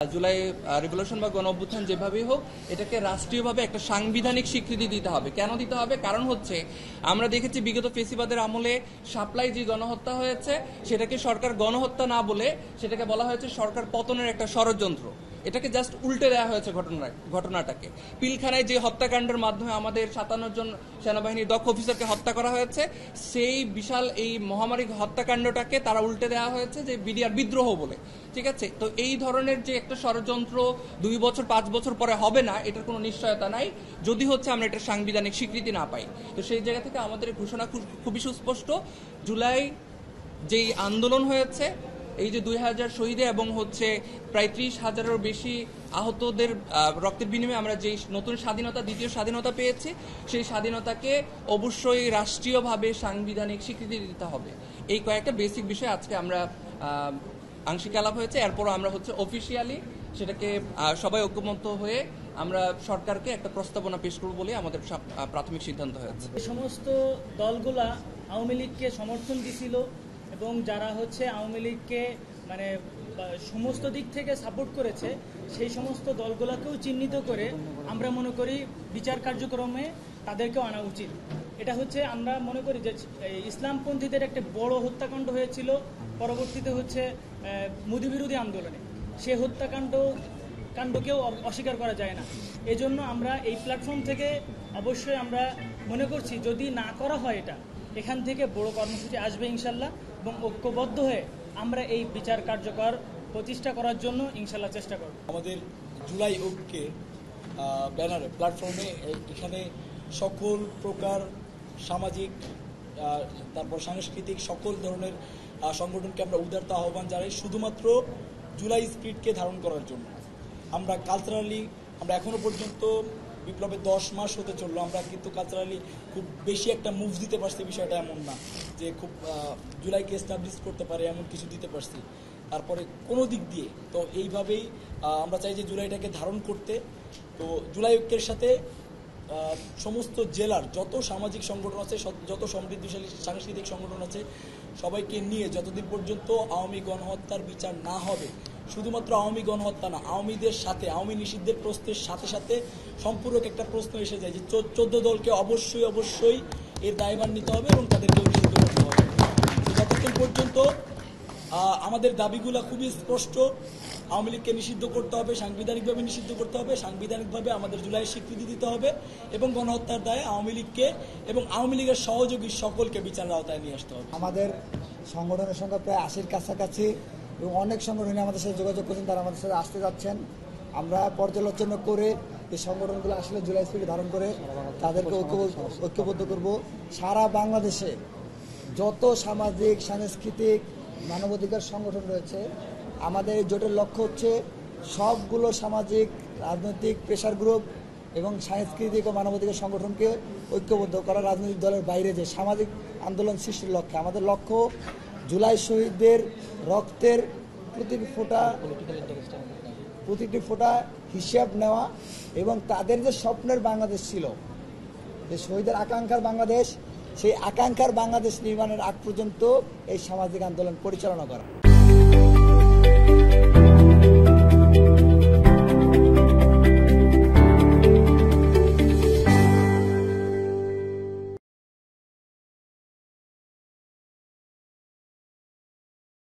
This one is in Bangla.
জুলাই রিভলিউশন বা গণ অভ্যুত্থান যেভাবেই হোক এটাকে রাষ্ট্রীয়ভাবে একটা সাংবিধানিক স্বীকৃতি দিতে হবে। কেন দিতে হবে? কারণ হচ্ছে আমরা দেখেছি বিগত ফেসিবাদের আমলে শাপলায় যে গণহত্যা হয়েছে সেটাকে সরকার গণহত্যা না বলে সেটাকে বলা হয়েছে সরকার পতনের একটা ষড়যন্ত্র। এটাকে জাস্ট উল্টে দেওয়া হয়েছে ঘটনাটাকে। পিলখানায় যে হত্যাকাণ্ডের মাধ্যমে আমাদের 57 জন সেনাবাহিনীর দক্ষ অফিসারকে হত্যা করা হয়েছে, সেই বিশাল এই মহামারী হত্যাকাণ্ডটাকে তারা উল্টে দেওয়া হয়েছে যে বিডিআর বিদ্রোহ বলে। ঠিক আছে, তো এই ধরনের যে একটা ষড়যন্ত্র 2 বছর 5 বছর পরে হবে না, এটার কোনো নিশ্চয়তা নাই যদি হচ্ছে আমরা এটা সাংবিধানিক স্বীকৃতি না পাই। তো সেই জায়গা থেকে আমাদের ঘোষণা খুবই সুস্পষ্ট। জুলাই যেই আন্দোলন হয়েছে, এই যে 2000 শহীদে এবং হচ্ছে প্রায় 30,000-এরও বেশি আহতদের রক্তের বিনিময়ে আমরা যে নতুন স্বাধীনতা, দ্বিতীয় স্বাধীনতা পেয়েছি, সেই স্বাধীনতাকে অবশ্যই রাষ্ট্রীয়ভাবে সাংবিধানিক স্বীকৃতি দিতে হবে। এই কয়েকটা বেসিক বিষয় আজকে আমরা আংশিক আলাপ হয়েছে। এরপরও আমরা হচ্ছে অফিসিয়ালি সেটাকে সবাই ঐক্যমত্য হয়ে আমরা সরকারকে একটা প্রস্তাবনা পেশ করব বলে আমাদের প্রাথমিক সিদ্ধান্ত হয়েছে। এই সমস্ত দলগুলা আওয়ামী লীগকে সমর্থন দিছিল এবং যারা হচ্ছে আওয়ামী লীগকে মানে সমস্ত দিক থেকে সাপোর্ট করেছে, সেই সমস্ত দলগুলোকেও চিহ্নিত করে আমরা মনে করি বিচার কার্যক্রমে তাদেরকেও আনা উচিত। এটা হচ্ছে আমরা মনে করি যে ইসলামপন্থীদের একটা বড় হত্যাকাণ্ড হয়েছিল পরবর্তীতে হচ্ছে মোদি বিরোধী আন্দোলনে, সে হত্যাকাণ্ডকেও অস্বীকার করা যায় না। এজন্য আমরা এই প্ল্যাটফর্ম থেকে অবশ্যই আমরা মনে করছি যদি না করা হয় এটা, এখান থেকে বড় কর্মসূচি আসবে ইনশাল্লাহ, এবং ঐক্যবদ্ধ হয়ে আমরা এই বিচার কার্যকর প্রতিষ্ঠা করার জন্য ইনশাল্লাহ চেষ্টা করব। আমাদের জুলাই ঐক্যের ব্যানারে প্ল্যাটফর্মে এখানে সকল প্রকার সামাজিক তারপর সাংস্কৃতিক সকল ধরনের সংগঠনকে আমরা উদারতা আহ্বান জানাই শুধুমাত্র জুলাই স্পিরিটকে ধারণ করার জন্য। আমরা কালচারালি আমরা এখনো পর্যন্ত বিপ্লবের 10 মাস হতে চললো, আমরা কিন্তু কালচারালি খুব বেশি একটা মুভ দিতে পারছি, বিষয়টা এমন না যে খুব জুলাইকে এস্টাবলিশ করতে পারে এমন কিছু দিতে পারছি তারপরে কোনো দিক দিয়ে। তো এইভাবেই আমরা চাই যে জুলাইটাকে ধারণ করতে। তো জুলাই ঐক্যের সাথে সমস্ত জেলার যত সামাজিক সংগঠন আছে, যত সমৃদ্ধিশালী সাংস্কৃতিক সংগঠন আছে, সবাইকে নিয়ে যতদিন পর্যন্ত আওয়ামী গণহত্যার বিচার না হবে, শুধুমাত্র আওয়ামী গণহত্যা না, আওয়ামীদের সাথে আওয়ামী নিষিদ্ধের প্রশ্নের সাথে সাথে সম্পূরক একটা প্রশ্ন এসে যায় যে 14 দলকে অবশ্যই এর দায়ভার নিতে হবে এবং তাদেরকে নিষিদ্ধ করতে হবে। যতক্ষণ পর্যন্ত আমাদের দাবিগুলো খুবই স্পষ্ট, আওয়ামী লীগকে নিষিদ্ধ করতে হবে, সাংবিধানিকভাবে নিষিদ্ধ করতে হবে, সাংবিধানিকভাবে আমাদের জুলাইয়ের স্বীকৃতি দিতে হবে এবং গণহত্যার দায়ে আওয়ামী লীগকে এবং আওয়ামী লীগের সহযোগী সকলকে বিচারের আওতায় নিয়ে আসতে হবে। আমাদের সংগঠনের সংখ্যা প্রায় 80-র কাছাকাছি এবং অনেক সংগঠনে আমাদের সাথে যোগাযোগ করছেন, তারা আমাদের সাথে আসতে যাচ্ছেন। আমরা পর্যালোচনা করে এই সংগঠনগুলো আসলে জুলাই স্পিরিট ধারণ করে তাদেরকে ঐক্যবদ্ধ করব। সারা বাংলাদেশে যত সামাজিক সাংস্কৃতিক মানবাধিকার সংগঠন রয়েছে, আমাদের এই জোটের লক্ষ্য হচ্ছে সবগুলো সামাজিক রাজনৈতিক প্রেশার গ্রুপ এবং সাংস্কৃতিক ও মানবাধিকার সংগঠনকে ঐক্যবদ্ধ করা, রাজনৈতিক দলের বাইরে যে সামাজিক আন্দোলন সৃষ্টির লক্ষ্যে। আমাদের লক্ষ্য জুলাই শহীদদের রক্তের প্রতিটি ফোঁটা হিসাব নেওয়া এবং তাদের যে স্বপ্নের বাংলাদেশ ছিল, যে শহীদের আকাঙ্ক্ষার বাংলাদেশ, সেই আকাঙ্ক্ষার বাংলাদেশ নির্মাণের আগ পর্যন্ত এই সামাজিক আন্দোলন পরিচালনা করা।